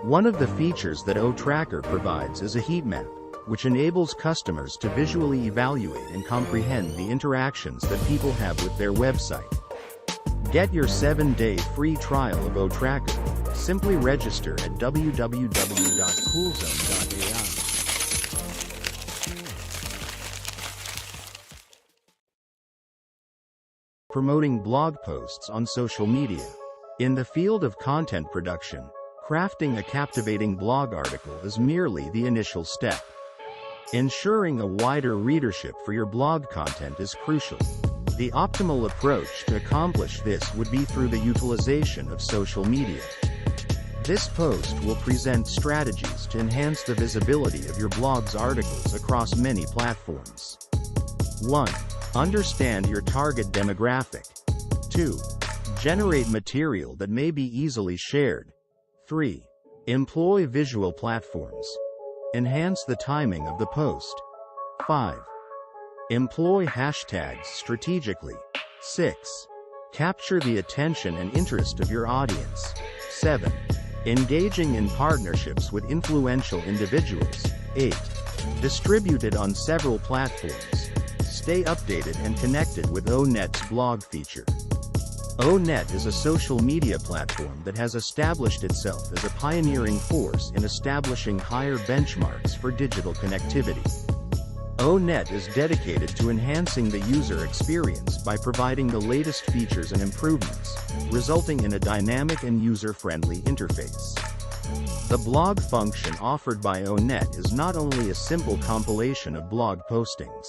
One of the features that OTracker provides is a heat map, which enables customers to visually evaluate and comprehend the interactions that people have with their website. Get your 7-day free trial of OTracker. Simply register at www.coolzone.ai. Promoting blog posts on social media. In the field of content production, crafting a captivating blog article is merely the initial step. Ensuring a wider readership for your blog content is crucial. The optimal approach to accomplish this would be through the utilization of social media. This post will present strategies to enhance the visibility of your blog's articles across many platforms. 1. Understand your target demographic. 2. Generate material that may be easily shared. 3. Employ visual platforms. Enhance the timing of the post. 5. Employ hashtags strategically. 6. Capture the attention and interest of your audience. 7. Engaging in partnerships with influential individuals. 8. Distribute it on several platforms. Stay updated and connected with ONet's blog feature. ONet is a social media platform that has established itself as a pioneering force in establishing higher benchmarks for digital connectivity. ONet is dedicated to enhancing the user experience by providing the latest features and improvements, resulting in a dynamic and user-friendly interface. The blog function offered by ONet is not only a simple compilation of blog postings.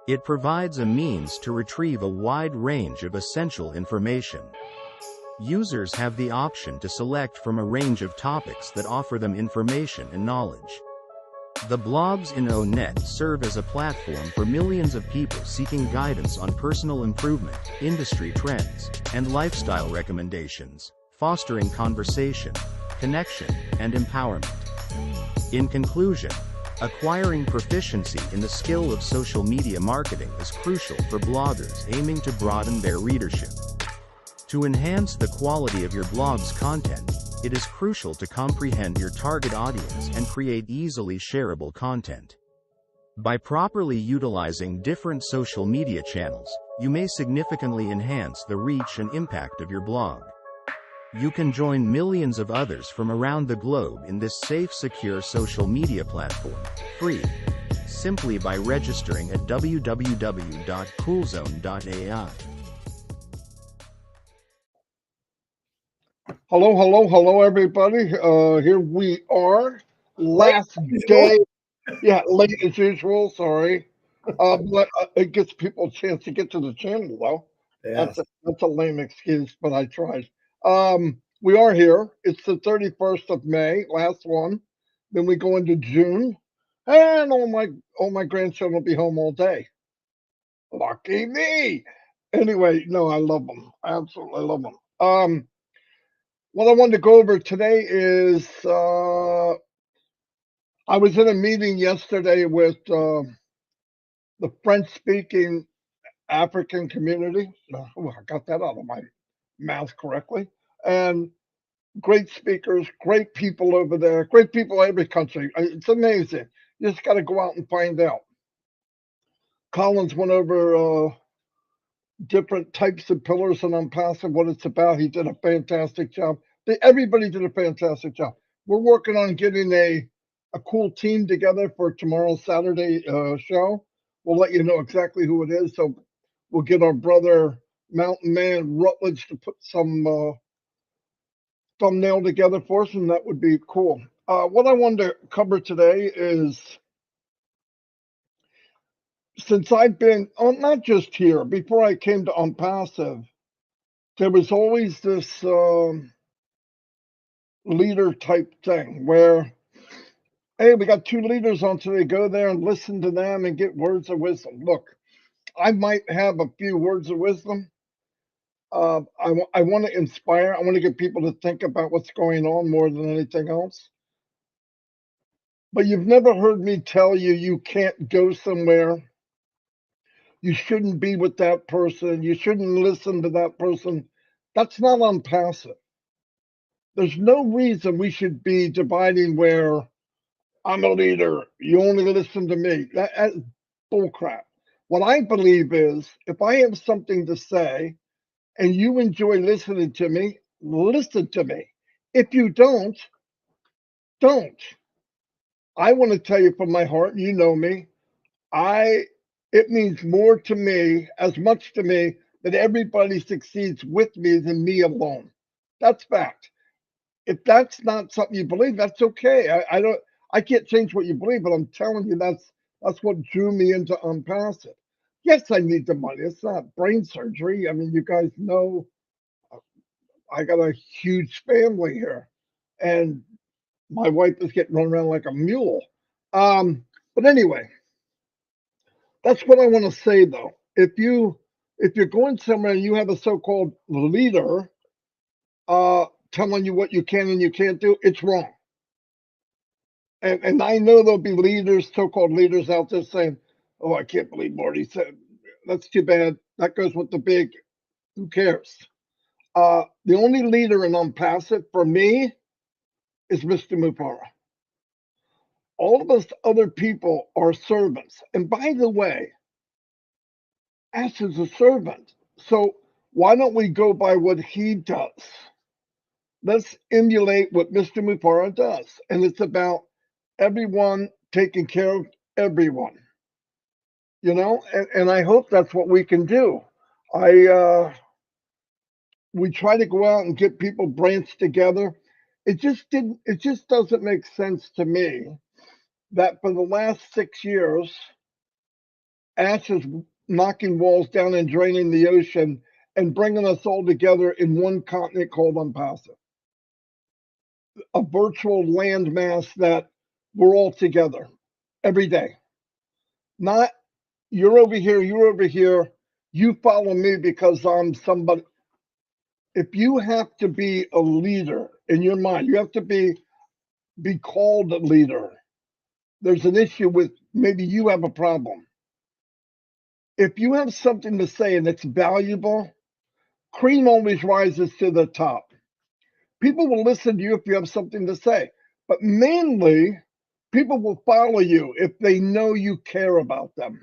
It provides a means to retrieve a wide range of essential information. Users have the option to select from a range of topics that offer them information and knowledge. The blogs in ONet serve as a platform for millions of people seeking guidance on personal improvement, industry trends, and lifestyle recommendations, fostering conversation, connection, and empowerment. In conclusion, acquiring proficiency in the skill of social media marketing is crucial for bloggers aiming to broaden their readership. To enhance the quality of your blog's content, it is crucial to comprehend your target audience and create easily shareable content. By properly utilizing different social media channels, you may significantly enhance the reach and impact of your blog. You can join millions of others from around the globe in this safe, secure social media platform, free, simply by registering at www.coolzone.ai. Hello, everybody. Here we are. Last day. Yeah, late as usual. Sorry. But it gives people a chance to get to the channel, though. Yes. That's a lame excuse, but I tried. We are here. It's the 31st of May, last one. Then we go into June, and all my grandchildren will be home all day. Lucky me. Anyway, no, I love them. I absolutely love them. What I wanted to go over today is I was in a meeting yesterday with the French-speaking African community. Oh, I got that out of my mouth correctly. And great speakers, great people over there, great people in every country. It's amazing. You just got to go out and find out. Collins went over different types of pillars and Onpassive, what it's about. He did a fantastic job. Everybody did a fantastic job. We're working on getting a cool team together for tomorrow's Saturday show. We'll let you know exactly who it is. So we'll get our brother Mountain Man Rutledge to put some thumbnail together for us, and that would be cool. What I wanted to cover today is, since I've been, not just here, before I came to Onpassive, there was always this leader type thing where, hey, we got 2 leaders on today, go there and listen to them and get words of wisdom. Look, I might have a few words of wisdom. I want to inspire. I want to get people to think about what's going on more than anything else. But you've never heard me tell you you can't go somewhere. You shouldn't be with that person. You shouldn't listen to that person. That's not Onpassive. There's no reason we should be dividing where I'm a leader. You only listen to me. That's bullcrap. What I believe is if I have something to say and you enjoy listening to me, listen to me. If you don't, don't. I want to tell you from my heart, you know me, I it means more to me, as much to me, that everybody succeeds with me than me alone. That's fact. If that's not something you believe, that's okay. I can't change what you believe, but I'm telling you that's what drew me into Onpassive. Yes, I need the money. It's not brain surgery. I mean, you guys know I got a huge family here, and my wife is getting run around like a mule. But anyway, that's what I want to say though. If you're going somewhere and you have a so-called leader telling you what you can and you can't do, it's wrong. And I know there'll be leaders, so-called leaders out there saying, "Oh, I can't believe Marty said that's too bad. That goes with the big. Who cares?" The only leader in Onpassive for me is Mr. Mupara. All of us other people are servants. And by the way, Ash is a servant. So why don't we go by what he does? Let's emulate what Mr. Mupara does. And it's about everyone taking care of everyone, and I hope that's what we can do. We try to go out and get people branched together. It just doesn't make sense to me that for the last 6 years, Ash is knocking walls down and draining the ocean and bringing us all together in one continent called Onpassive, a virtual landmass that we're all together every day. Not you're over here, you're over here, you follow me because I'm somebody. If you have to be a leader in your mind, you have to be called a leader. There's an issue with maybe you have a problem. If you have something to say and it's valuable, cream always rises to the top. People will listen to you if you have something to say, but mainly people will follow you if they know you care about them.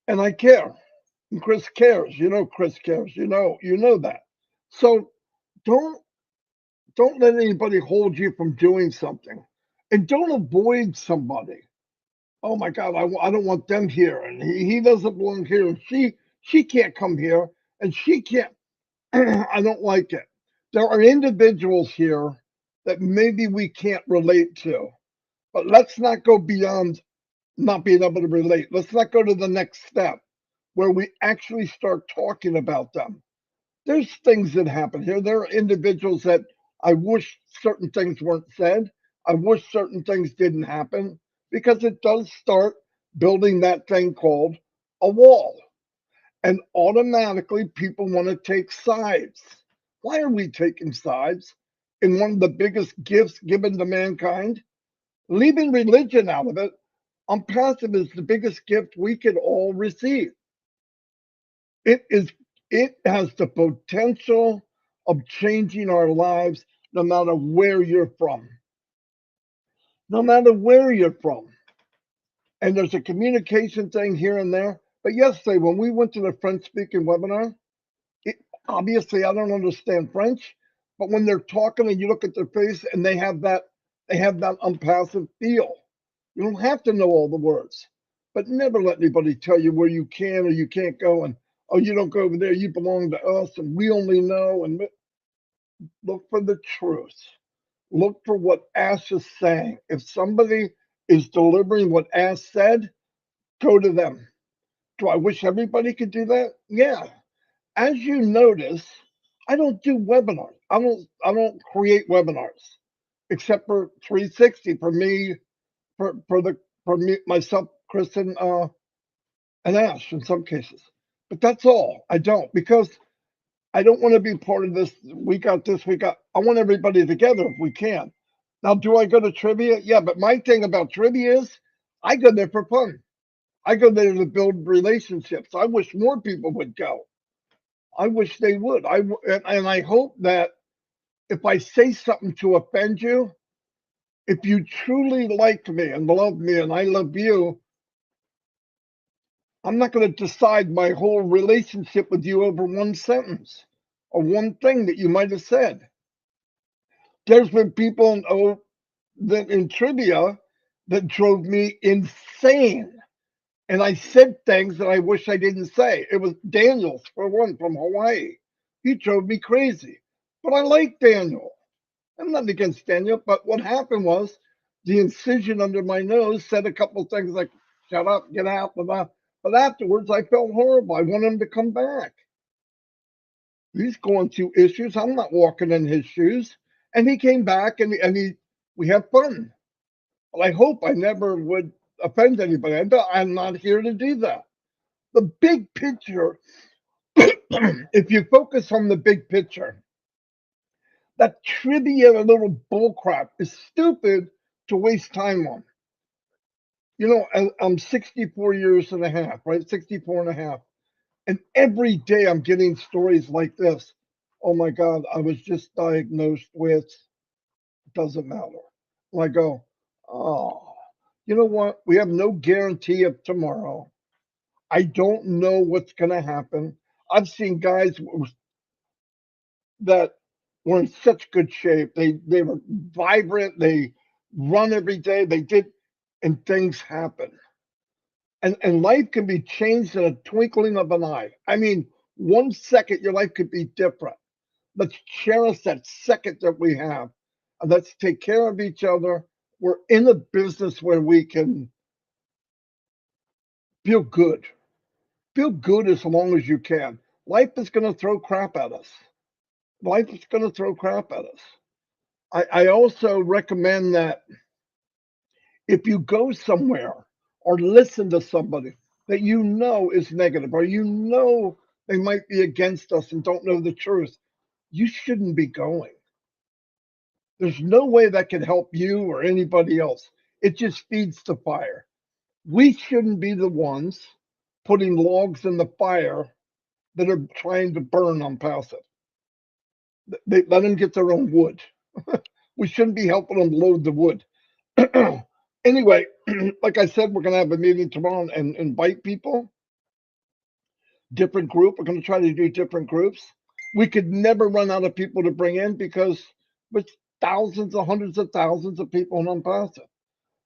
And I care. And Chris cares. You know Chris cares. You know that. So don't don't let anybody hold you from doing something, and don't avoid somebody. Oh my God, I don't want them here, and he doesn't belong here, and she can't come here, and she can't. I don't like it. There are individuals here that maybe we can't relate to, but let's not go beyond not being able to relate. Let's not go to the next step where we actually start talking about them. There's things that happen here. There are individuals that I wish certain things weren't said. I wish certain things didn't happen because it does start building that thing called a wall. And automatically people want to take sides. Why are we taking sides in one of the biggest gifts given to mankind? Leaving religion out of it, Onpassive is the biggest gift we could all receive. It is it has the potential of changing our lives no matter where you're from. No matter where you're from. And there's a communication thing here and there. But yesterday, when we went to the French speaking webinar, it, obviously I don't understand French, but when they're talking and you look at their face and they have that unpassive feel. You don't have to know all the words, but never let anybody tell you where you can or you can't go and oh you don't go over there, you belong to us and we only know. And look for the truth. Look for what Ash is saying. If somebody is delivering what Ash said, go to them. Do I wish everybody could do that? Yeah. As you notice, I don't do webinars. I don't create webinars except for 360 for me, for me myself, Chris, and Ash in some cases. But that's all. I don't because I don't want to be part of this. We got this. We got. I want everybody together if we can. Now, do I go to trivia? Yeah, but my thing about trivia is I go there for fun. I go there to build relationships. I wish more people would go. I wish they would. And I hope that if I say something to offend you, if you truly like me and love me and I love you, I'm not going to decide my whole relationship with you over one sentence or one thing that you might have said. There's been people in trivia that drove me insane. And I said things that I wish I didn't say. It was Daniels, for one, from Hawaii. He drove me crazy. But I like Daniel. I'm not against Daniel, but what happened was the incision under my nose said a couple of things like, shut up, get out, blah, blah. But afterwards, I felt horrible. I want him to come back. He's going through issues. I'm not walking in his shoes. And he came back and we had fun. But I hope I never would offend anybody. I'm not here to do that. The big picture, if you focus on the big picture, that trivia little bullcrap is stupid to waste time on. You know, I'm 64 years and a half, right? 64 and a half. And every day I'm getting stories like this. Oh my God, I was just diagnosed with, doesn't matter. And I go, oh, you know what? We have no guarantee of tomorrow. I don't know what's going to happen. I've seen guys that were in such good shape. They were vibrant. They run every day. They did, and things happen. And life can be changed in a twinkling of an eye. I mean, 1 second your life could be different. Let's cherish that second that we have. And let's take care of each other. We're in a business where we can feel good. Feel good as long as you can. Life is going to throw crap at us. Life is going to throw crap at us. I also recommend that if you go somewhere or listen to somebody that you know is negative or you know they might be against us and don't know the truth, you shouldn't be going. There's no way that can help you or anybody else. It just feeds the fire. We shouldn't be the ones putting logs in the fire that are trying to burn Onpassive. They let them get their own wood. We shouldn't be helping them load the wood. Anyway, like I said, we're going to have a meeting tomorrow and invite people, different group. We're going to try to do different groups. We could never run out of people to bring in because there's thousands or hundreds of thousands of people in Onpassive.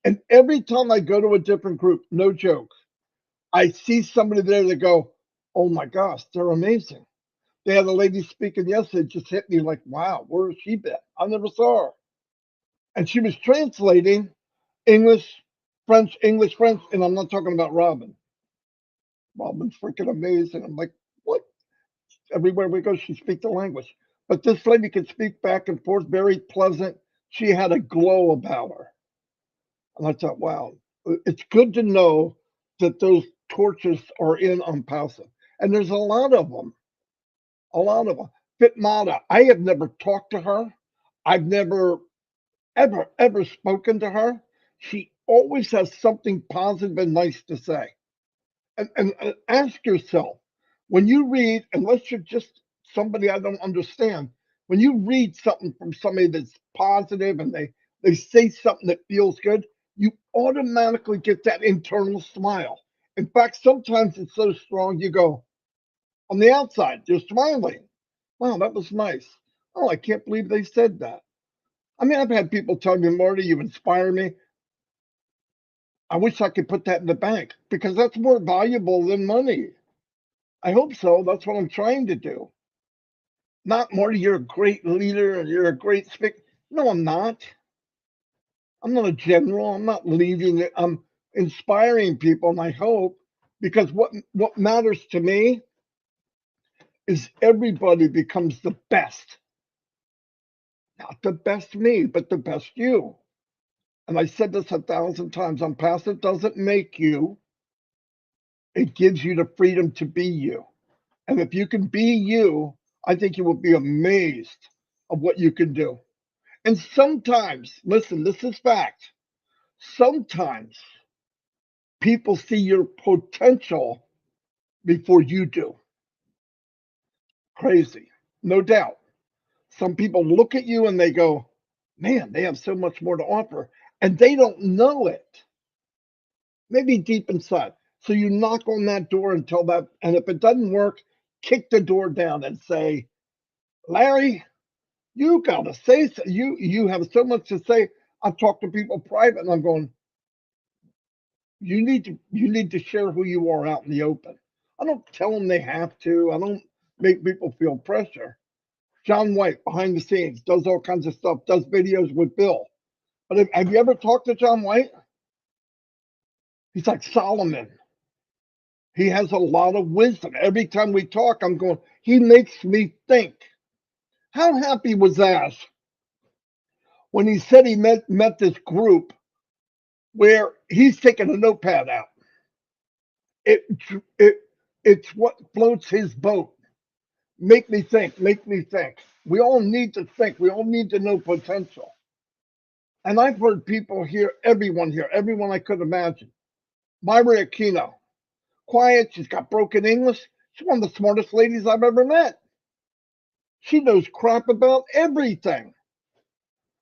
And every time I go to a different group, no joke, I see somebody there that go, oh my gosh, they're amazing. They had a lady speaking yesterday, just hit me like, wow, where has she been? I never saw her. And she was translating English, English, French, and I'm not talking about Robin. Robin's freaking amazing. I'm like, what? Everywhere we go, she speaks the language. But this lady could speak back and forth, very pleasant. She had a glow about her. And I thought, wow, it's good to know that those torches are in Onpassive. And there's a lot of them, a lot of them. Fitmata, I have never talked to her. I've never, ever spoken to her. She always has something positive and nice to say. And ask yourself, when you read, unless you're just somebody I don't understand, when you read something from somebody that's positive and they say something that feels good, you automatically get that internal smile. In fact, sometimes it's so strong you go, on the outside, you're smiling. Wow, that was nice. Oh, I can't believe they said that. I mean, I've had people tell me, Marty, you inspire me. I wish I could put that in the bank because that's more valuable than money. I hope so. That's what I'm trying to do. Not, Marty, you're a great leader and you're a great speaker. No, I'm not. I'm not a general. I'm not leading it. I'm inspiring people, and I hope, because what matters to me is everybody becomes the best. Not the best me, but the best you. And I said this 1,000 times. Onpassive doesn't make you. It gives you the freedom to be you. And if you can be you, I think you will be amazed of what you can do. And sometimes, listen, this is fact. Sometimes people see your potential before you do. Crazy, no doubt. Some people look at you and they go, man, they have so much more to offer. And they don't know it. Maybe deep inside. So you knock on that door and tell that, and if it doesn't work, kick the door down and say, Larry, you gotta say so. You have so much to say. I've talked to people private and I'm going, you need to share who you are out in the open. I don't tell them they have to. I don't make people feel pressure. John White, behind the scenes, does all kinds of stuff, does videos with Bill. But have you ever talked to John White? He's like Solomon. He has a lot of wisdom. Every time we talk, I'm going, he makes me think. How happy was Ash when he said he met this group where he's taking a notepad out? It, it, it's what floats his boat. Make me think, make me think. We all need to think. We all need to know potential. And I've heard people here, everyone I could imagine. Myra Aquino, quiet, she's got broken English. She's one of the smartest ladies I've ever met. She knows crap about everything.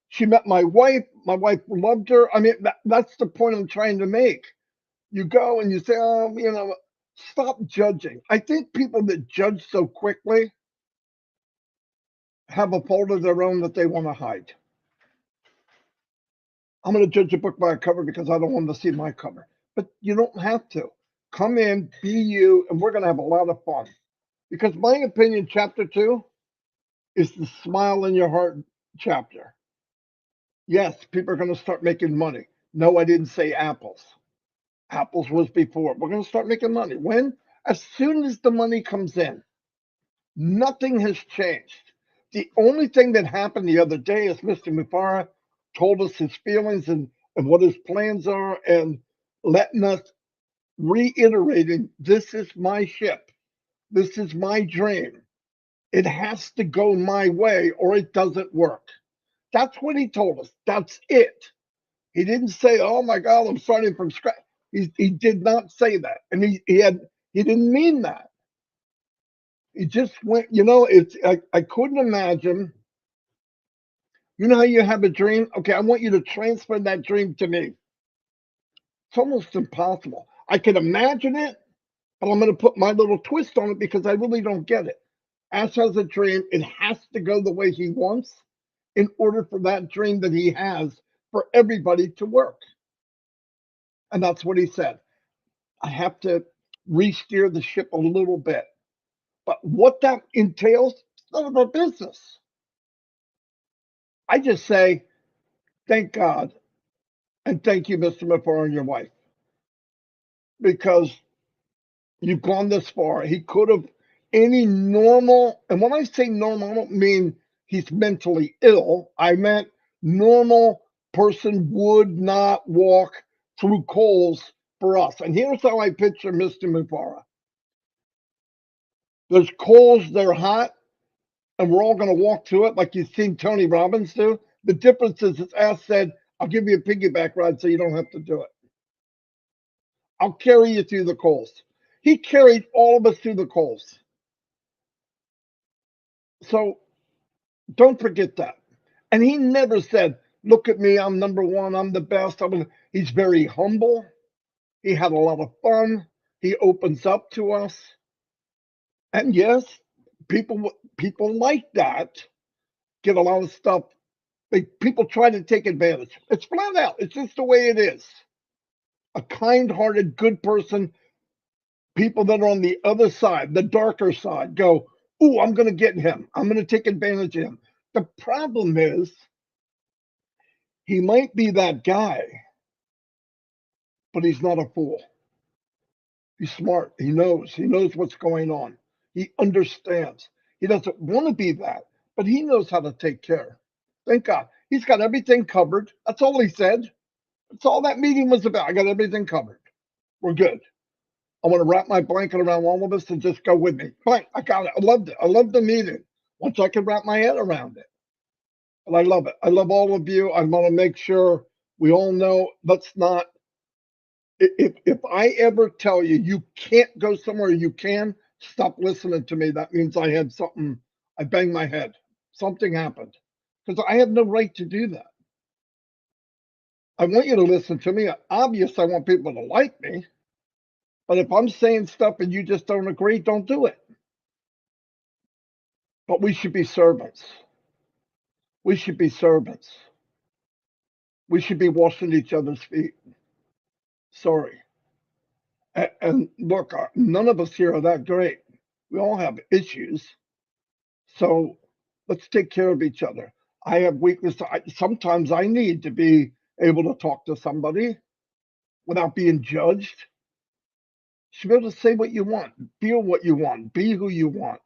She met my wife. My wife loved her. I mean, that's the point I'm trying to make. You go and you say, oh, stop judging. I think people that judge so quickly have a fault of their own that they want to hide. I'm going to judge a book by a cover because I don't want to see my cover. But you don't have to. Come in, be you, and we're going to have a lot of fun. Because my opinion, chapter 2 is the smile in your heart chapter. Yes, people are going to start making money. No, I didn't say apples. Apples was before. We're going to start making money. When? As soon as the money comes in. Nothing has changed. The only thing that happened the other day is Mr. Mufara told us his feelings and what his plans are and letting us reiterating, this is my ship. This is my dream. It has to go my way or it doesn't work. That's what he told us. That's it. He didn't say, oh my God, I'm starting from scratch. He did not say that. And he didn't mean that. He just went, I couldn't imagine. You know how you have a dream? Okay, I want you to transfer that dream to me. It's almost impossible. I can imagine it, but I'm going to put my little twist on it because I really don't get it. Ash has a dream. It has to go the way he wants in order for that dream that he has for everybody to work. And that's what he said. I have to re-steer the ship a little bit. But what that entails, it's none of our business. I just say, thank God. And thank you, Mr. Mufara and your wife. Because you've gone this far. He could have any normal, and when I say normal, I don't mean he's mentally ill. I meant normal person would not walk through coals for us. And here's how I picture Mr. Mufara. There's coals, they're hot, and we're all going to walk through it like you've seen Tony Robbins do. The difference is, as Ash said, I'll give you a piggyback ride so you don't have to do it. I'll carry you through the coals. He carried all of us through the coals. So don't forget that. And he never said, look at me, I'm number one, I'm the best. He's very humble. He had a lot of fun. He opens up to us. And yes, people like that get a lot of stuff. People try to take advantage. It's flat out. It's just the way it is. A kind-hearted, good person, people that are on the other side, the darker side, go, ooh, I'm going to get him. I'm going to take advantage of him. The problem is he might be that guy, but he's not a fool. He's smart. He knows. He knows what's going on. He understands. He doesn't want to be that, but he knows how to take care. Thank God. He's got everything covered. That's all he said. That's all that meeting was about. I got everything covered. We're good. I want to wrap my blanket around all of us and just go with me. Fine. I got it. I loved it. I loved the meeting once I could wrap my head around it. But I love it. I love all of you. I want to make sure we all know, let's not, if I ever tell you you can't go somewhere you can, stop listening to me. That means I had something, I banged my head. something happened, because I have no right to do that. I want you to listen to me. Obvious, I want people to like me. But if I'm saying stuff and you just don't agree, don't do it. But we should be servants. We should be servants. We should be washing each other's feet. Sorry. And look, none of us here are that great. We all have issues. So let's take care of each other. I have weakness. Sometimes I need to be able to talk to somebody without being judged. You should be able to say what you want, feel what you want, be who you want.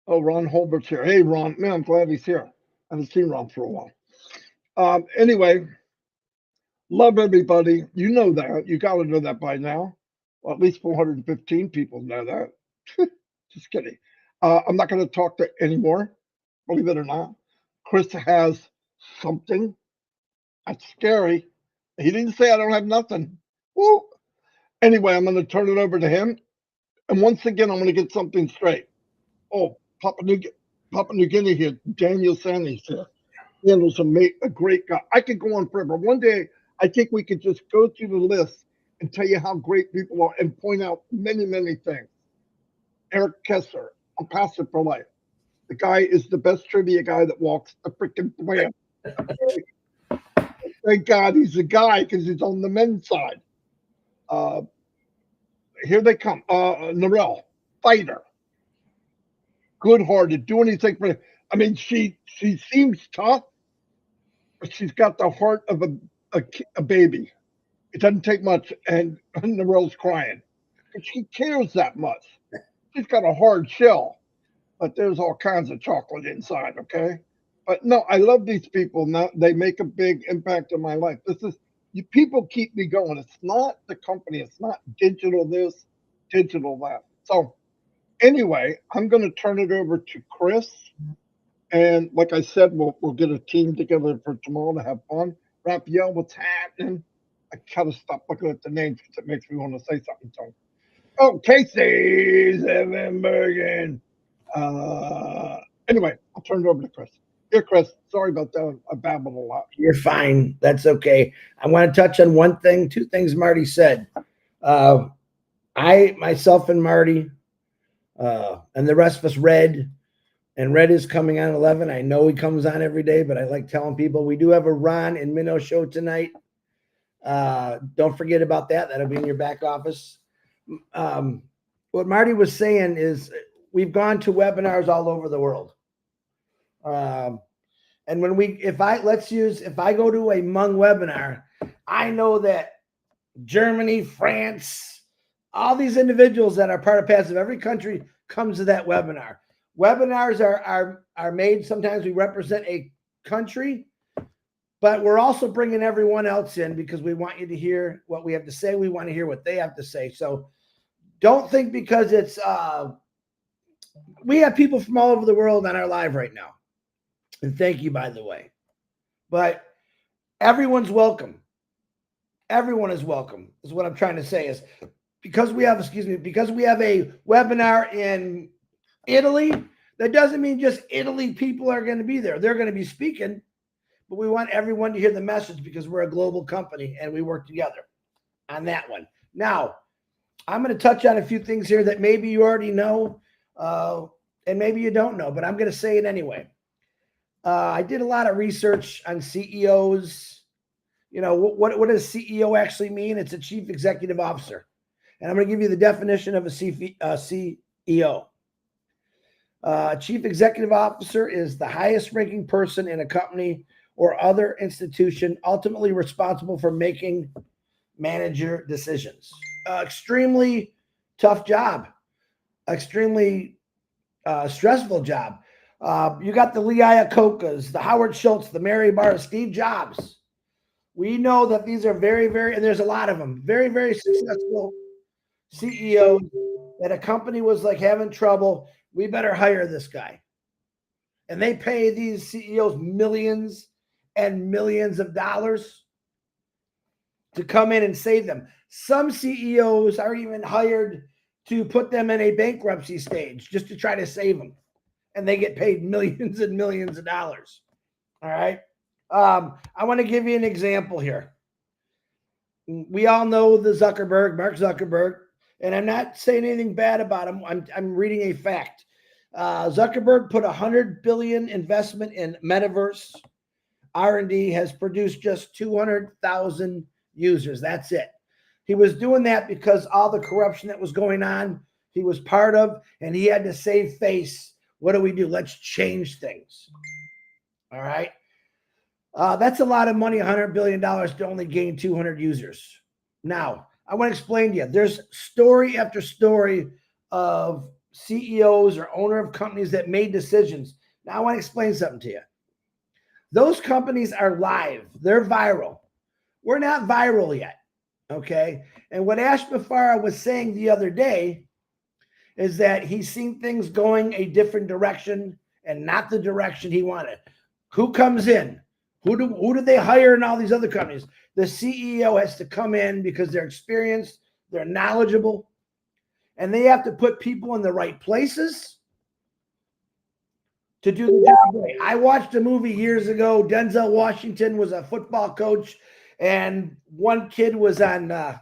Oh, Ron Holbert's here. Hey, Ron. Man, I'm glad he's here. I haven't seen Ron for a while. Anyway, love everybody. You know that. You got to know that by now. Well, at least 415 people know that. Just kidding. I'm not going to talk to anymore, believe it or not. Chris has something. That's scary. He didn't say I don't have nothing. Woo. Anyway, I'm going to turn it over to him. And once again, I'm going to get something straight. Oh, Papua New Guinea here. Daniel Sandy's here. Daniel's a great guy. I could go on forever. One day, I think we could just go through the list and tell you how great people are and point out many, many things. Eric Kessler, Onpassive for life. The guy is the best trivia guy that walks the freaking planet. Thank God he's a guy because he's on the men's side. Here they come. Narelle, fighter, good-hearted, do anything for. I mean, she seems tough, but she's got the heart of a baby. It doesn't take much, and Narelle's crying. She cares that much. She's got a hard shell, but there's all kinds of chocolate inside. Okay, but no, I love these people. Now they make a big impact on my life. People keep me going. It's not the company. It's not digital this, digital that. So anyway, I'm going to turn it over to Chris. And like I said, we'll get a team together for tomorrow to have fun. Raphael, what's happening? I gotta stop looking at the names because it makes me want to say something to him. Oh, Casey Zevenbergen. Anyway, I'll turn it over to Chris. Here, Chris. Sorry about that. I babbled a lot. You're fine. That's okay. I want to touch on two things Marty said. Myself and Marty, and the rest of us read, and Red is coming on 11. I know he comes on every day, but I like telling people we do have a Ron and Minnow show tonight. Don't forget about that. That'll be in your back office. What Marty was saying is we've gone to webinars all over the world. And if I go to a Hmong webinar, I know that Germany, France, all these individuals that are part of Passive, every country comes to that webinar. Webinars are made. Sometimes we represent a country, but we're also bringing everyone else in because we want you to hear what we have to say. We want to hear what they have to say. So don't think because it's we have people from all over the world on our live right now. And thank you, by the way. But everyone's welcome. Everyone is welcome, is what I'm trying to say. Is because we have a webinar in Italy, that doesn't mean just Italy people are going to be there. They're going to be speaking, but we want everyone to hear the message because we're a global company and we work together on that one. Now, I'm going to touch on a few things here that maybe you already know and maybe you don't know, but I'm going to say it anyway. I did a lot of research on CEOs. You know, what does CEO actually mean? It's a chief executive officer. And I'm going to give you the definition of a CEO. Chief executive officer is the highest ranking person in a company or other institution, ultimately responsible for making manager decisions. Extremely tough job, extremely stressful job. You got the Lee Iacocca's, the Howard Schultz, the Mary Barra, Steve Jobs. We know that these are very, very, and there's a lot of them, very, very successful CEOs that a company was like having trouble. We better hire this guy. And they pay these CEOs millions and millions of dollars to come in and save them. Some CEOs are even hired to put them in a bankruptcy stage just to try to save them. and they get paid millions and millions of dollars. All right. I want to give you an example here. We all know the Mark Zuckerberg, and I'm not saying anything bad about him. I'm reading a fact. Zuckerberg put $100 billion investment in metaverse. R&D has produced just 200,000 users. That's it. He was doing that because all the corruption that was going on, he was part of, and he had to save face. What do we do? Let's change things. All right. That's a lot of money, $100 billion to only gain 200 users. Now, I want to explain to you. There's story after story of CEOs or owner of companies that made decisions. Now, I want to explain something to you. Those companies are live. They're viral. We're not viral yet, okay? And what Ash Mafara was saying the other day is that he's seen things going a different direction and not the direction he wanted. Who comes in? Who do they hire in all these other companies? The CEO has to come in because they're experienced, they're knowledgeable, and they have to put people in the right places to do the job right. I watched a movie years ago. Denzel Washington was a football coach, and one kid was on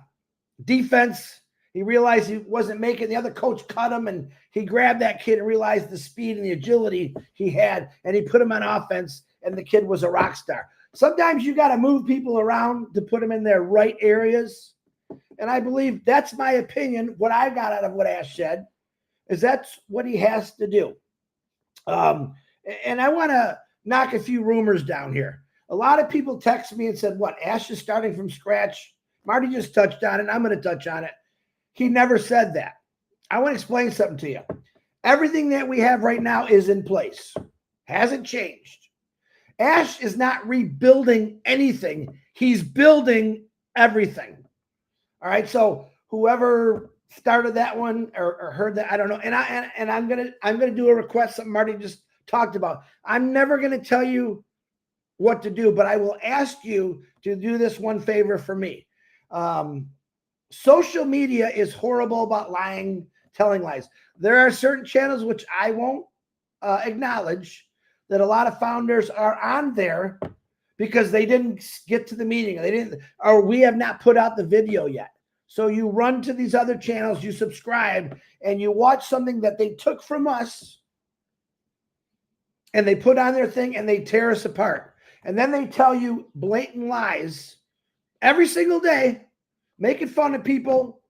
defense. He realized he wasn't making. The other coach cut him, and he grabbed that kid and realized the speed and the agility he had, and he put him on offense, and the kid was a rock star. Sometimes you got to move people around to put them in their right areas, and I believe that's my opinion. What I got out of what Ash said is that's what he has to do. And I want to knock a few rumors down here. A lot of people text me and said, what, Ash is starting from scratch? Marty just touched on it. I'm going to touch on it. He never said that. I want to explain something to you. Everything that we have right now is in place. Hasn't changed. Ash is not rebuilding anything. He's building everything. All right. So whoever started that one or heard that, I don't know. And I'm gonna do a request that Marty just talked about. I'm never gonna tell you what to do, but I will ask you to do this one favor for me. Social media is horrible about lying, telling lies. There are certain channels which I won't acknowledge that a lot of founders are on there because they didn't get to the meeting. They didn't, or we have not put out the video yet. So you run to these other channels, you subscribe, and you watch something that they took from us, and they put on their thing, and they tear us apart. And then they tell you blatant lies every single day, making fun of people.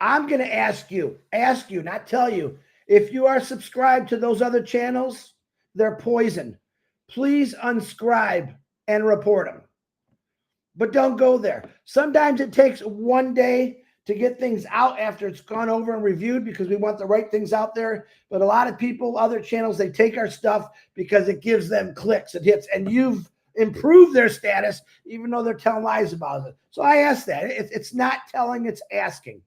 I'm going to ask you, not tell you, if you are subscribed to those other channels, they're poison. Please unsubscribe and report them. But don't go there. Sometimes it takes one day to get things out after it's gone over and reviewed because we want the right things out there. But a lot of people, other channels, they take our stuff because it gives them clicks and hits. And you've improved their status even though they're telling lies about it. So I ask that. It's not telling, it's asking.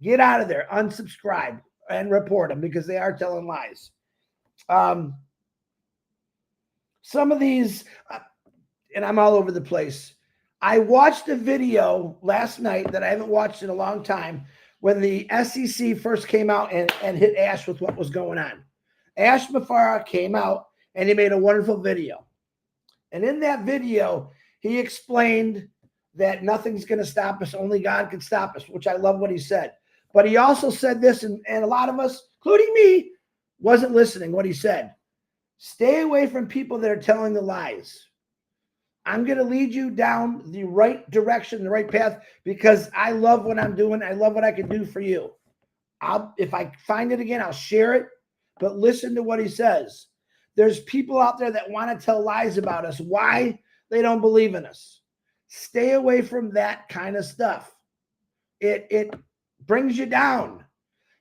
Get out of there. Unsubscribe and report them because they are telling lies. Some of these, and I'm all over the place. I watched a video last night that I haven't watched in a long time when the SEC first came out and hit Ash with what was going on. Ash Mafara came out and he made a wonderful video. And in that video, he explained that nothing's going to stop us. Only God can stop us, which I love what he said. But he also said this, and a lot of us, including me, wasn't listening what he said. Stay away from people that are telling the lies. I'm going to lead you down the right direction, the right path, because I love what I'm doing. I love what I can do for you. If I find it again, I'll share it, but listen to what he says. There's people out there that want to tell lies about us. Why? They don't believe in us. Stay away from that kind of stuff. It brings you down.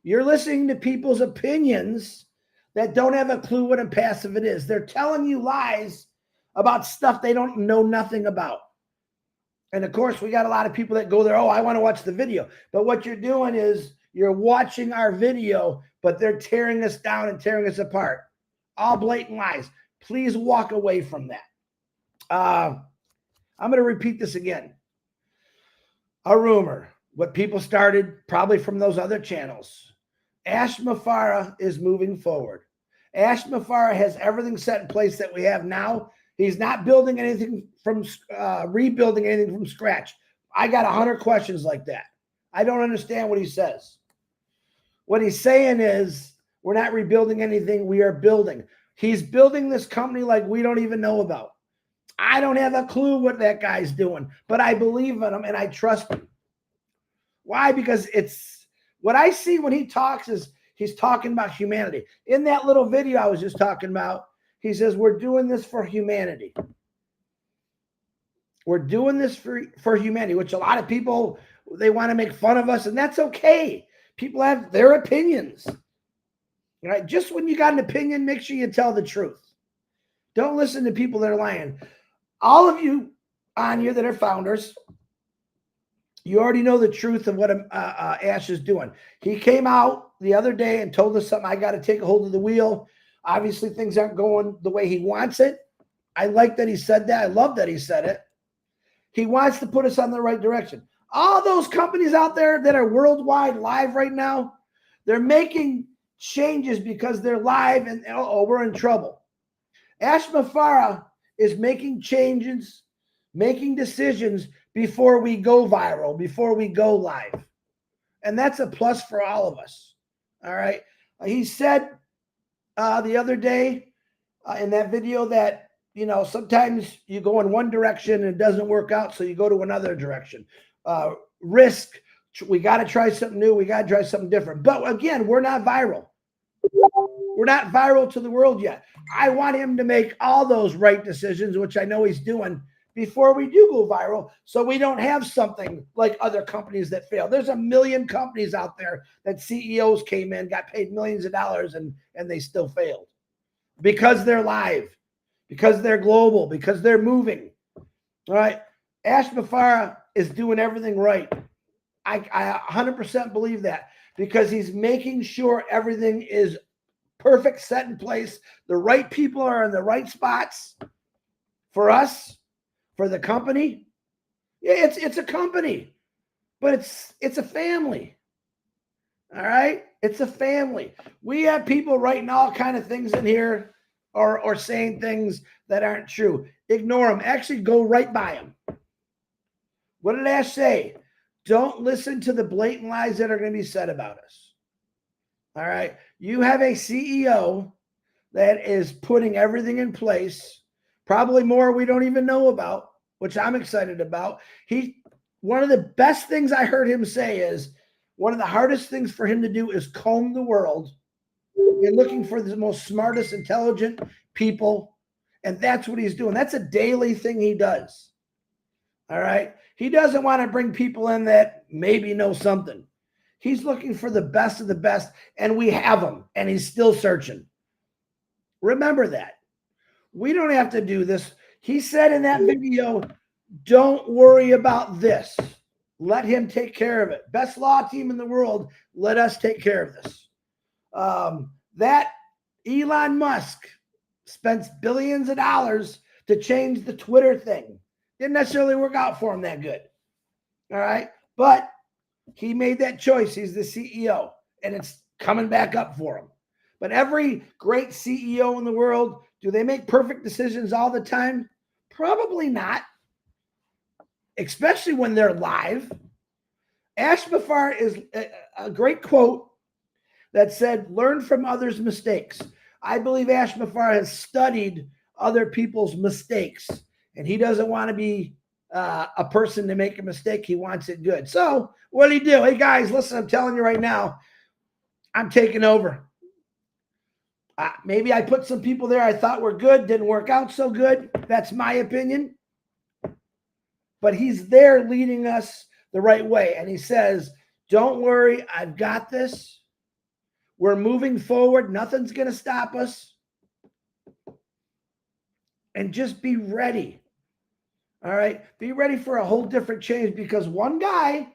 You're listening to people's opinions that don't have a clue what Onpassive it is. They're telling you lies about stuff they don't know nothing about. And of course, we got a lot of people that go there, oh, I want to watch the video. But what you're doing is you're watching our video, but they're tearing us down and tearing us apart. All blatant lies. Please walk away from that. I'm going to repeat this again. A rumor, what people started probably from those other channels. Ash Mafara is moving forward. Ash Mafara has everything set in place that we have now. He's not building anything from, rebuilding anything from scratch. I got 100 questions like that. I don't understand what he says. What he's saying is, we're not rebuilding anything. We are building. He's building this company like we don't even know about. I don't have a clue what that guy's doing, but I believe in him and I trust him. Why? Because it's what I see when he talks is he's talking about humanity. In that little video I was just talking about, he says, we're doing this for humanity. We're doing this for humanity, which a lot of people, they want to make fun of us, and that's okay. People have their opinions. Right? Just when you got an opinion, make sure you tell the truth. Don't listen to people that are lying. All of you on here that are founders, you already know the truth of what Ash is doing. He came out the other day and told us something. I got to take a hold of the wheel. Obviously, things aren't going the way he wants it. I like that he said that. I love that he said it. He wants to put us on the right direction. All those companies out there that are worldwide live right now, they're making changes because they're live and, oh, we're in trouble. Ash Mafara is making changes, making decisions before we go viral, before we go live. And that's a plus for all of us. All right. He said the other day in that video that, you know, sometimes you go in one direction and it doesn't work out, so you go to another direction. Risk. We got to try something new. We got to try something different. But again, we're not viral. We're not viral to the world yet. I want him to make all those right decisions, which I know he's doing, before we do go viral, so we don't have something like other companies that fail. There's a million companies out there that CEOs came in, got paid millions of dollars, and they still failed because they're live, because they're global, because they're moving. All right. Ash Mafara is doing everything right. I 100% believe that, because he's making sure everything is perfect, set in place. The right people are in the right spots for us, for the company. Yeah, it's a company, but it's a family. All right? It's a family. We have people writing all kind of things in here or saying things that aren't true. Ignore them. Actually, go right by them. What did Ash say? Don't listen to the blatant lies that are going to be said about us. All right? You have a CEO that is putting everything in place, probably more we don't even know about, which I'm excited about. One of the best things I heard him say is one of the hardest things for him to do is comb the world. You're looking for the most smartest, intelligent people, and that's what he's doing. That's a daily thing he does. All right? He doesn't want to bring people in that maybe know something. He's looking for the best of the best, and we have them, and he's still searching. Remember that. We don't have to do this. He said in that video, don't worry about this. Let him take care of it. Best law team in the world, let us take care of this. That Elon Musk spent billions of dollars to change the Twitter thing. Didn't necessarily work out for him that good. All right? But he made that choice. He's the CEO, and it's coming back up for him. But every great CEO in the world, do they make perfect decisions all the time? Probably not, especially when they're live. Ash Mafara is a great quote that said, learn from others' mistakes. I believe Ash Mafara has studied other people's mistakes, and he doesn't want to be a person to make a mistake. He wants it good. So what did he do? Hey, guys, listen, I'm telling you right now, I'm taking over. Maybe I put some people there I thought were good, didn't work out so good. That's my opinion. But he's there leading us the right way. And he says, don't worry, I've got this. We're moving forward. Nothing's going to stop us. And just be ready. All right? Be ready for a whole different change, because one guy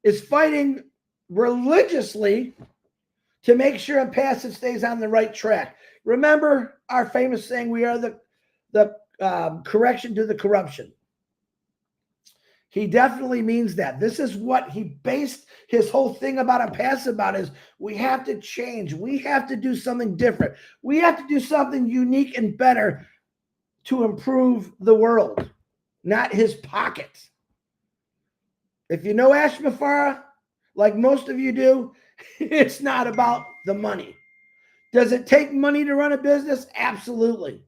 is fighting religiously to make sure Onpassive stays on the right track. Remember our famous saying, we are the correction to the corruption. He definitely means that. This is what he based his whole thing about Onpassive about is we have to change. We have to do something different. We have to do something unique and better to improve the world, not his pocket. If you know Ash Mafara, like most of you do, it's not about the money. Does it take money to run a business? Absolutely.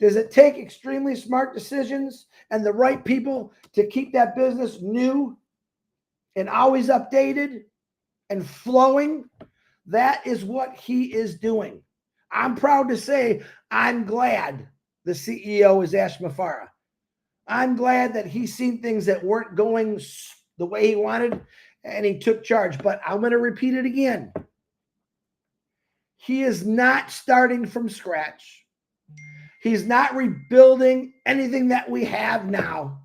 Does it take extremely smart decisions and the right people to keep that business new and always updated and flowing? That is what he is doing. I'm proud to say I'm glad the CEO is Ash Mafara. I'm glad that he's seen things that weren't going the way he wanted and he took charge. But I'm going to repeat it again. He is not starting from scratch. He's not rebuilding anything that we have now.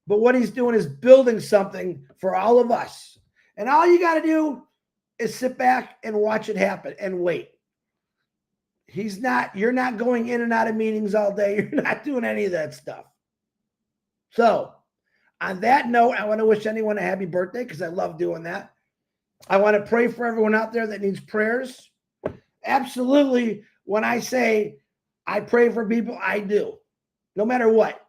But what he's doing is building something for all of us. And all you got to do is sit back and watch it happen and wait. You're not going in and out of meetings all day. You're not doing any of that stuff. So on that note, I want to wish anyone a happy birthday because I love doing that. I want to pray for everyone out there that needs prayers. Absolutely. When I say I pray for people, I do. No matter what.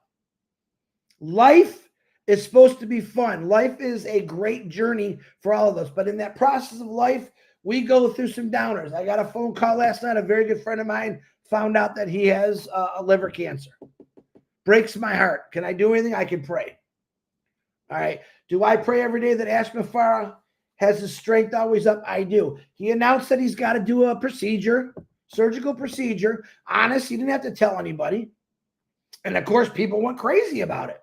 Life is supposed to be fun. Life is a great journey for all of us. But in that process of life, we go through some downers. I got a phone call last night. A very good friend of mine found out that he has a liver cancer. Breaks my heart. Can I do anything? I can pray. All right. Do I pray every day that Ash Mafara has his strength always up? I do. He announced that he's got to do a procedure, surgical procedure. Honest, he didn't have to tell anybody. And of course, people went crazy about it.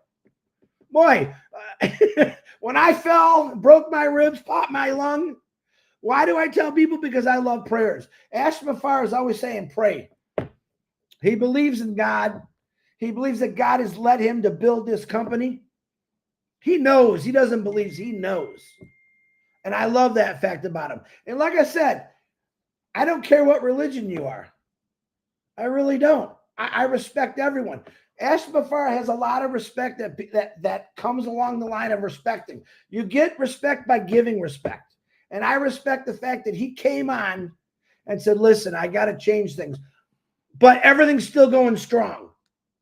Boy, when I fell, broke my ribs, popped my lung, why do I tell people? Because I love prayers. Ash Mafara is always saying pray. He believes in God. He believes that God has led him to build this company. He knows. He doesn't believe. He knows. And I love that fact about him. And like I said, I don't care what religion you are. I really don't. I respect everyone. Ash Mafara has a lot of respect that comes along the line of respecting. You get respect by giving respect. And I respect the fact that he came on and said, listen, I got to change things. But everything's still going strong.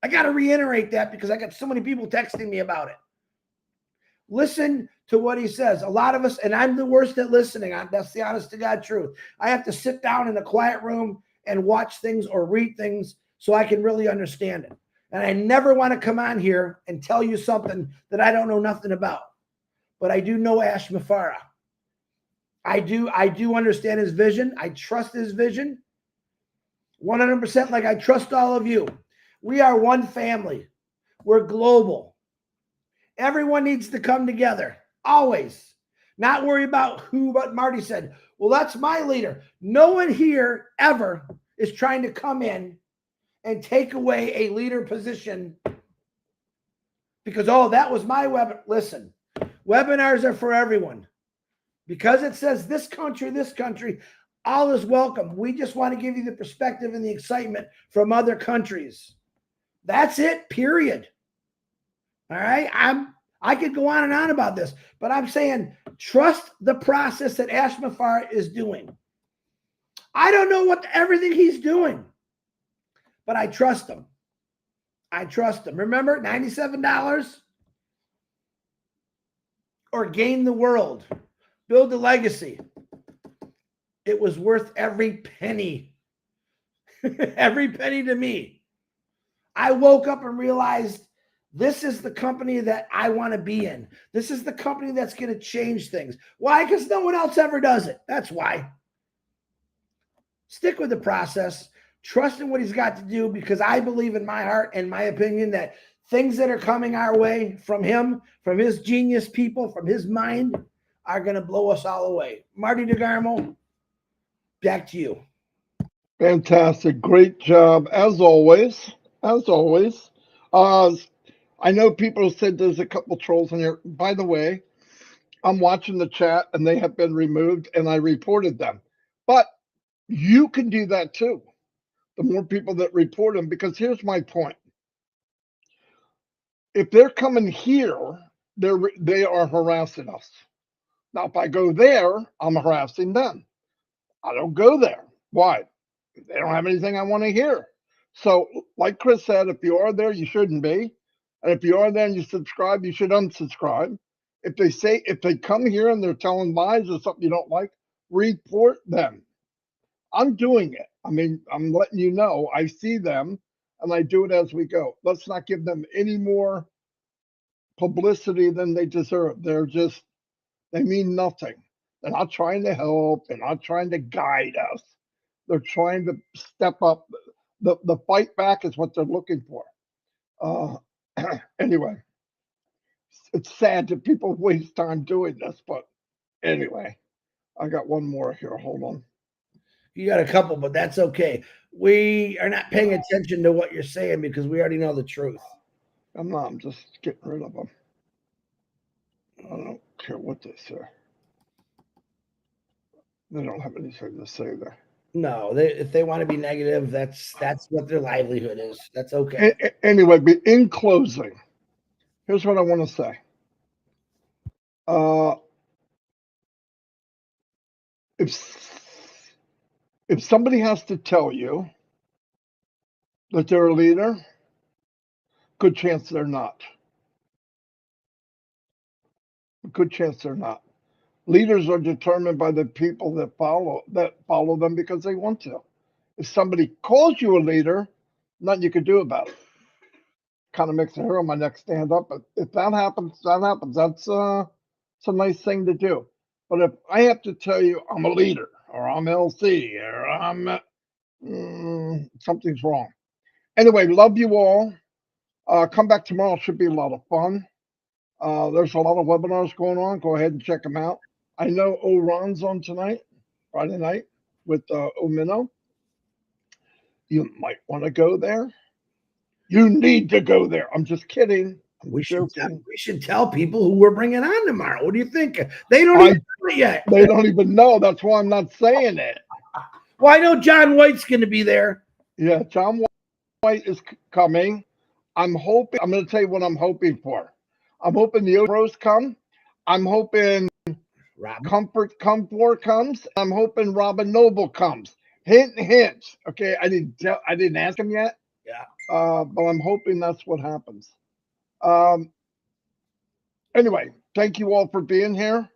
I got to reiterate that because I got so many people texting me about it. Listen to what he says. A lot of us, and I'm the worst at listening. That's the honest to God truth. I have to sit down in a quiet room and watch things or read things so I can really understand it. And I never want to come on here and tell you something that I don't know nothing about. But I do know Ash Mafara. I do understand his vision. I trust his vision 100%, like I trust all of you. We are one family. We're global. Everyone needs to come together, always. Not worry about what Marty said. Well, that's my leader. No one here ever is trying to come in and take away a leader position because, oh, that was my webinar. Listen, webinars are for everyone. Because it says this country, all is welcome. We just want to give you the perspective and the excitement from other countries. That's it, period. All right. I could go on and on about this, but I'm saying trust the process that Ash Mafara is doing. I don't know everything he's doing, but I trust him. I trust him. Remember, $97 or gain the world, build a legacy. It was worth every penny. Every penny to me. I woke up and realized this is the company that I want to be in. This is the company that's going to change things. Why? Because no one else ever does it. That's why. Stick with the process. Trust in what he's got to do because I believe in my heart and my opinion that things that are coming our way from him, from his genius people, from his mind are going to blow us all away. Marty DeGarmo, back to you. Fantastic. Great job. As always. I know people said there's a couple trolls in here. By the way, I'm watching the chat and they have been removed and I reported them. But you can do that too. The more people that report them, because here's my point. If they're coming here, they are harassing us. Now, if I go there, I'm harassing them. I don't go there. Why? They don't have anything I want to hear. So, like Chris said, if you are there, you shouldn't be. And if you are there and you subscribe, you should unsubscribe. If they come here and they're telling lies or something you don't like, report them. I'm doing it. I mean, I'm letting you know I see them and I do it as we go. Let's not give them any more publicity than they deserve. They mean nothing. They're not trying to help. They're not trying to guide us. They're trying to step up. The fight back is what they're looking for. Anyway, it's sad that people waste time doing this, but anyway, I got one more here. Hold on. You got a couple, but that's okay. We are not paying attention to what you're saying because we already know the truth. I'm not. I'm just getting rid of them. I don't care what they say. They don't have anything to say there. No, if they want to be negative, that's what their livelihood is. That's okay. Anyway, but in closing, here's what I want to say. If somebody has to tell you that they're a leader, good chance they're not. Good chance they're not. Leaders are determined by the people that follow them because they want to. If somebody calls you a leader, nothing you can do about it. Kind of makes a hair on my neck stand up. But if that happens, that happens. That's it's a nice thing to do. But if I have to tell you I'm a leader or I'm LC or I'm something's wrong. Anyway, love you all. Come back tomorrow. Should be a lot of fun. There's a lot of webinars going on. Go ahead and check them out. I know Ron's on tonight, Friday night, with Omino. You might want to go there. You need to go there. I'm just kidding. We should tell people who we're bringing on tomorrow. What do you think? They don't even know it yet. They don't even know. That's why I'm not saying it. Well, I know John White's going to be there. Yeah, John White is coming. I'm going to tell you what I'm hoping for. I'm hoping the Pros come. I'm hoping Comfort comes. I'm hoping Robin Noble comes. Hint, hint. Okay, I didn't ask him yet. Yeah. But I'm hoping that's what happens. Anyway, thank you all for being here.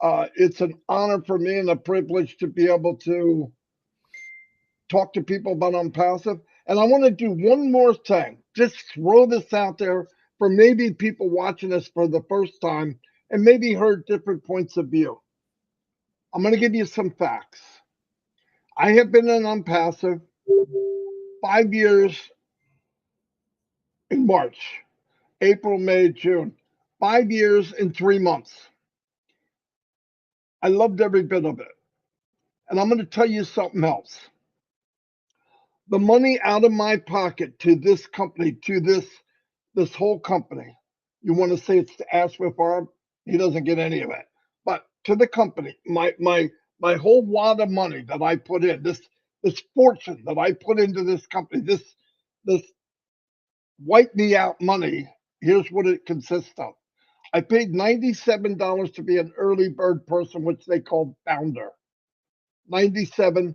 It's an honor for me and a privilege to be able to talk to people about Onpassive. And I want to do one more thing. Just throw this out there for maybe people watching this for the first time and maybe heard different points of view. I'm going to give you some facts. I have been in Onpassive 5 years in March, April, May, June. 5 years and 3 months. I loved every bit of it. And I'm going to tell you something else. The money out of my pocket to this company, to this whole company, you want to say it's to Ashwin Farm, he doesn't get any of it. But to the company, my whole wad of money that I put in, this fortune that I put into this company, this wipe me out money, here's what it consists of. I paid $97 to be an early bird person, which they call founder. $97,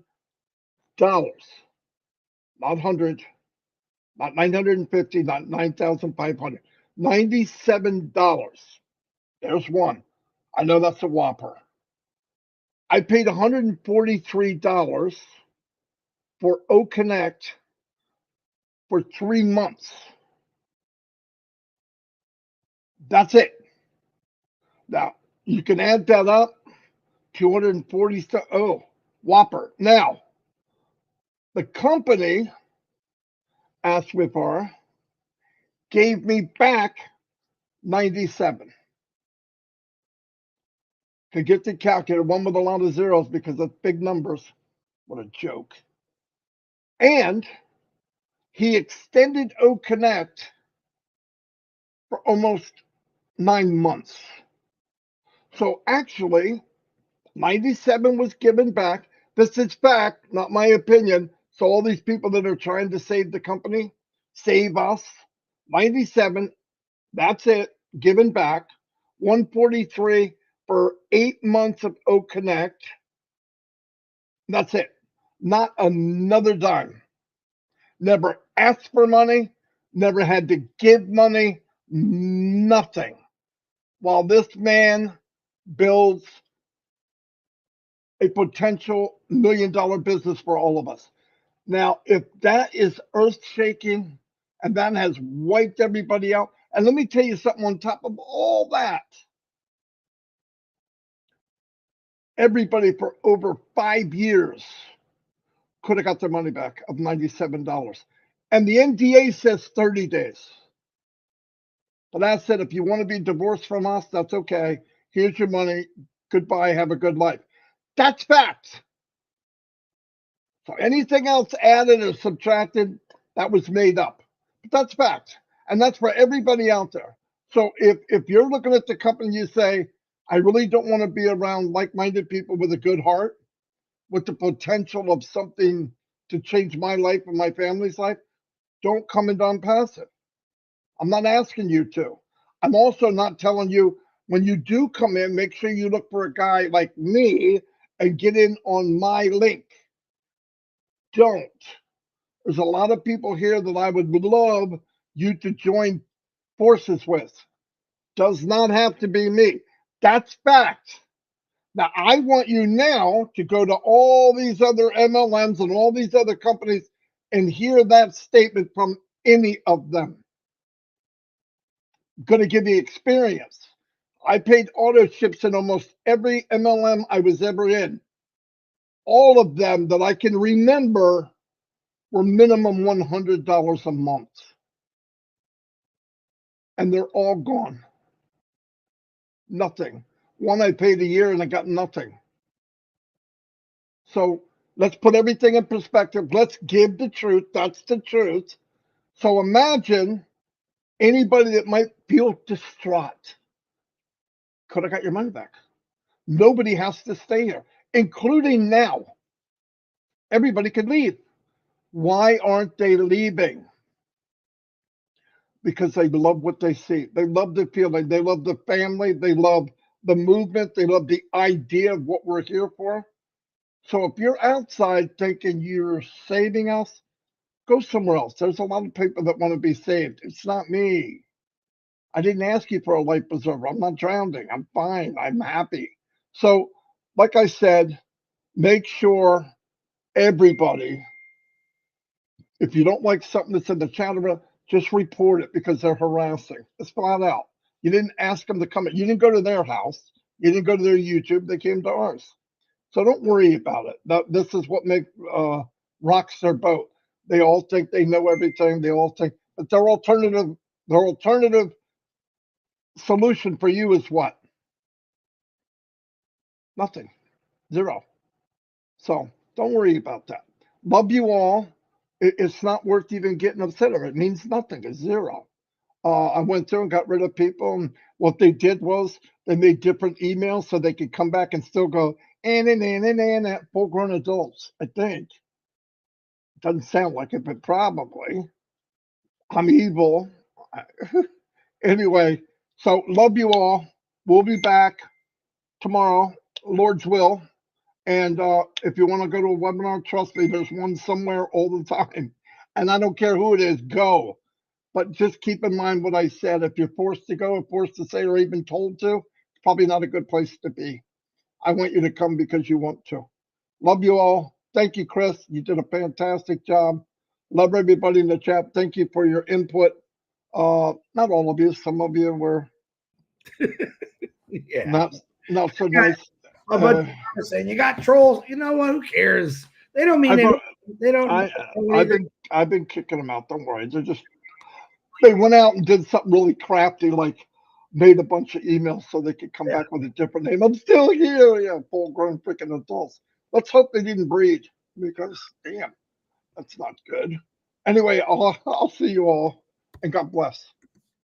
not 100, not 950, not 9,500. $97. There's one. I know that's a whopper. I paid $143 for OConnect for 3 months. That's it. Now, you can add that up, 240, whopper. Now, the company, Ashwin, gave me back 97. To get the calculator, one with a lot of zeros because of big numbers. What a joke. And he extended OConnect for almost 9 months. So actually, 97 was given back. This is fact, not my opinion. So all these people that are trying to save the company, save us, 97, that's it, given back. 143 for 8 months of O Connect. That's it. Not another dime. Never asked for money, never had to give money, nothing. While this man builds a potential $1 million business for all of us. Now, if that is earth shaking and that has wiped everybody out, and let me tell you something on top of all that, everybody for over 5 years could have got their money back of $97. And the NDA says 30 days. But I said, if you want to be divorced from us, that's okay. Here's your money. Goodbye. Have a good life. That's fact. So anything else added or subtracted, that was made up. But that's fact. And that's for everybody out there. So if you're looking at the company, you say, I really don't want to be around like-minded people with a good heart, with the potential of something to change my life and my family's life, don't come into Onpassive. I'm not asking you to. I'm also not telling you, when you do come in, make sure you look for a guy like me and get in on my link. Don't. There's a lot of people here that I would love you to join forces with. Does not have to be me. That's fact. Now, I want you now to go to all these other MLMs and all these other companies and hear that statement from any of them. Going to give you experience. I paid auto ships in almost every MLM I was ever in. All of them that I can remember were minimum $100 a month. And they're all gone. Nothing. One I paid a year and I got nothing. So let's put everything in perspective. Let's give the truth. That's the truth. So imagine anybody that might feel distraught. Could have got your money back. Nobody has to stay here, including now. Everybody could leave. Why aren't they leaving? Because they love what they see. They love the feeling. They love the family. They love the movement. They love the idea of what we're here for. So if you're outside thinking you're saving us, go somewhere else. There's a lot of people that want to be saved. It's not me. I didn't ask you for a life preserver. I'm not drowning. I'm fine. I'm happy. So, like I said, make sure everybody, if you don't like something that's in the chat room, just report it because they're harassing. It's flat out. You didn't ask them to come in. You didn't go to their house. You didn't go to their YouTube. They came to ours. So don't worry about it. This is what rocks their boat. They all think they know everything. They all think, but their alternative solution for you is what? Nothing. Zero. So don't worry about that. Love you all. It's not worth even getting upset over. It means nothing. It's zero. I went through and got rid of people. And what they did was they made different emails so they could come back and still go, and at full-grown adults, I think. Doesn't sound like it, but probably. I'm evil. Anyway, so love you all. We'll be back tomorrow, Lord's will. And if you want to go to a webinar, trust me, there's one somewhere all the time. And I don't care who it is, go. But just keep in mind what I said. If you're forced to go, or forced to say, or even told to, it's probably not a good place to be. I want you to come because you want to. Love you all. Thank you, Chris. You did a fantastic job. Love everybody in the chat. Thank you for your input. Not all of you. Some of you were not so nice. But saying you got trolls. You know what? Who cares? They don't mean anything. They don't. I've been kicking them out. Don't worry. They went out and did something really crafty, like made a bunch of emails so they could come back with a different name. I'm still here. Yeah, full-grown freaking adults. Let's hope they didn't breed, because damn, that's not good. Anyway, I'll see you all, and God bless.